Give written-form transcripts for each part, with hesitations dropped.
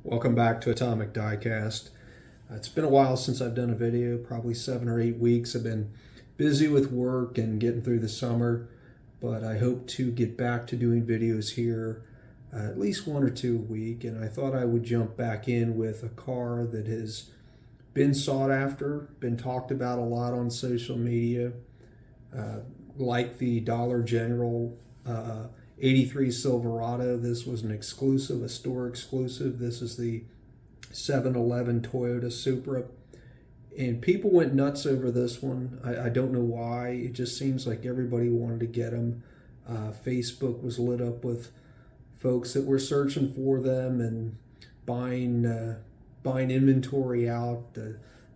Welcome back to Atomic Diecast. It's been a while since I've done a video, probably 7 or 8 weeks. I've been busy with work and getting through the summer, but I hope to get back to doing videos here at least 1 or 2 a week. And I thought I would jump back in with a car that has been sought after, been talked about a lot on social media, like the Dollar General 83 Silverado. This was an exclusive, a store exclusive. This is the 711 Toyota Supra. And people went nuts over this one. I don't know why. It just seems like everybody wanted to get them. Facebook was lit up with folks that were searching for them and buying inventory out.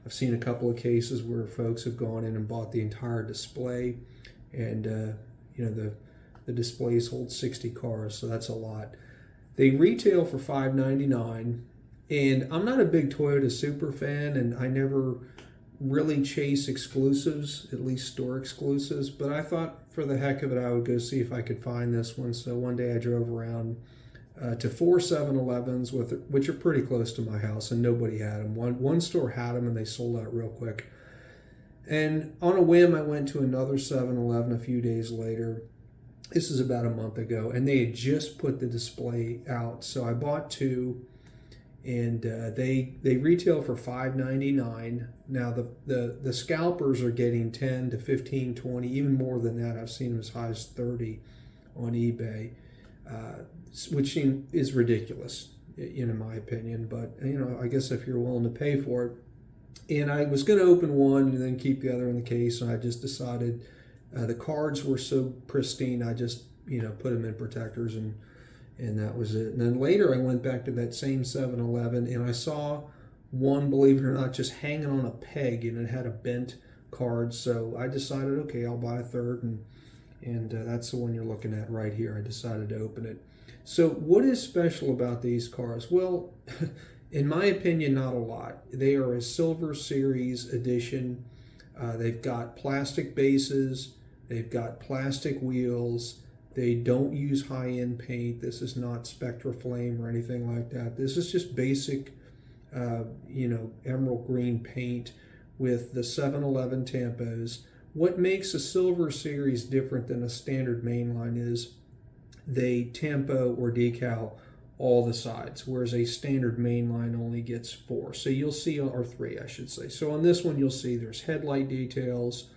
I've seen a couple of cases where folks have gone in and bought the entire display, and the displays hold 60 cars, so that's a lot. They retail for $599, and I'm not a big Toyota Supra fan, and I never really chase exclusives, at least store exclusives, but I thought for the heck of it I would go see if I could find this one. So one day I drove around to 4 7-Elevens, which are pretty close to my house, and nobody had them. One store had them, and they sold out real quick. And on a whim, I went to another 7-Eleven a few days later. This is about a month ago, and they had just put the display out. So I bought two, and they retail for $599. Now the scalpers are getting 10 to 15, 20, even more than that. I've seen them as high as 30 on eBay, which is ridiculous, in my opinion. But I guess if you're willing to pay for it. And I was going to open one and then keep the other in the case, and I just decided. The cards were so pristine, I just put them in protectors, and that was it. And then later I went back to that same 7-Eleven, and I saw one, believe it or not, just hanging on a peg, and it had a bent card. So I decided, okay, I'll buy a third, and that's the one you're looking at right here. I decided to open it. So what is special about these cars? Well, in my opinion, not a lot. They are a Silver Series edition. They've got plastic bases. They've got plastic wheels. They don't use high-end paint. This is not Spectra Flame or anything like that. This is just basic, emerald green paint with the 711 tampos. What makes a Silver Series different than a standard mainline is they tampo or decal all the sides, whereas a standard mainline only gets 4. So you'll see, or 3, I should say. So on this one, you'll see there's headlight details,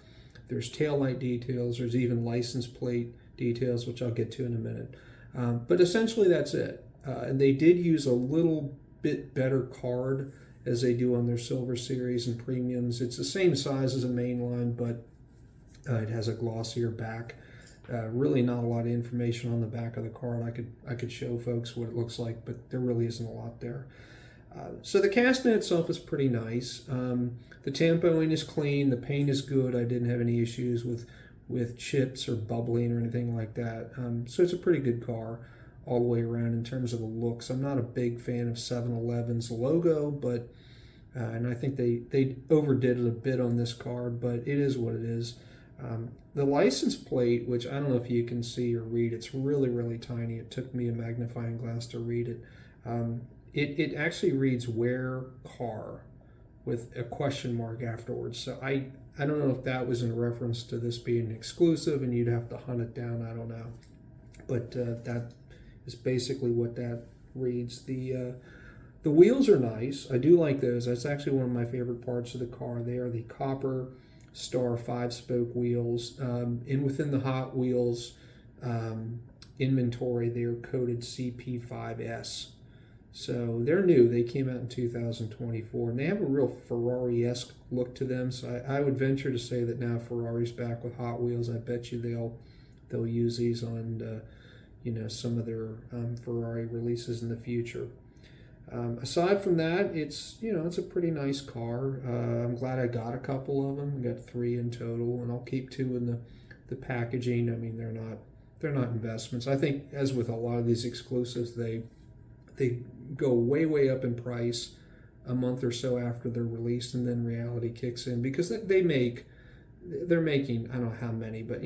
there's taillight details, there's even license plate details, which I'll get to in a minute. But essentially, that's it. And they did use a little bit better card as they do on their Silver Series and Premiums. It's the same size as a mainline, but it has a glossier back. Really not a lot of information on the back of the card. I could show folks what it looks like, but there really isn't a lot there. So the casting itself is pretty nice. The tampoing is clean. The paint is good. I didn't have any issues with chips or bubbling or anything like that. So it's a pretty good car all the way around in terms of the looks. I'm not a big fan of 7-Eleven's logo, but and I think they overdid it a bit on this car, but it is what it is. The license plate, which I don't know if you can see or read, it's really, really tiny. It took me a magnifying glass to read it. It actually reads "Where Car" with a question mark afterwards. So I don't know if that was in reference to this being exclusive and you'd have to hunt it down. I don't know. But that is basically what that reads. The wheels are nice. I do like those. That's actually one of my favorite parts of the car. They are the copper Star 5-spoke wheels. And within the Hot Wheels inventory, they are coded CP5S. So they're new. They came out in 2024, and they have a real Ferrari-esque look to them. So I would venture to say that now Ferrari's back with Hot Wheels. I bet you they'll use these on some of their Ferrari releases in the future. Aside from that, it's a pretty nice car. I'm glad I got a couple of them. I got 3 in total, and I'll keep 2 in the packaging. I mean, they're not investments. I think, as with a lot of these exclusives, they go way up in price a month or so after they're released, and then reality kicks in because they're making, I don't know how many, but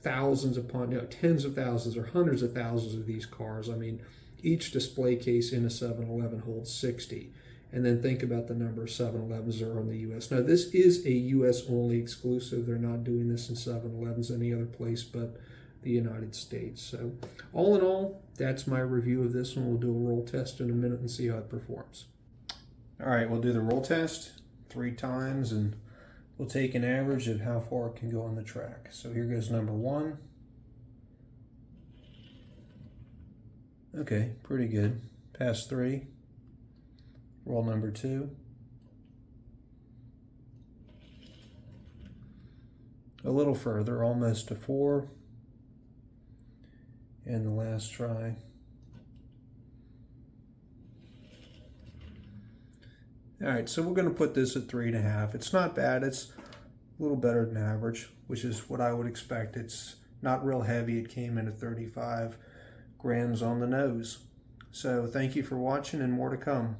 thousands upon tens of thousands or hundreds of thousands of these cars. I mean, each display case in a 7-Eleven holds 60. And then think about the number of 7-Elevens there are in the U.S. Now, this is a U.S. only exclusive. They're not doing this in 7-Elevens any other place but the United States. So all in all, that's my review of this one. We'll do a roll test in a minute and see how it performs. All right, we'll do the roll test 3 times, and we'll take an average of how far it can go on the track. So here goes number 1. Okay, pretty good. Pass 3. Roll number 2. A little further, almost to 4. And the last try. All right, so we're going to put this at 3.5. It's not bad. It's a little better than average, which is what I would expect. It's not real heavy. It came in at 35 grams on the nose. So thank you for watching, and more to come.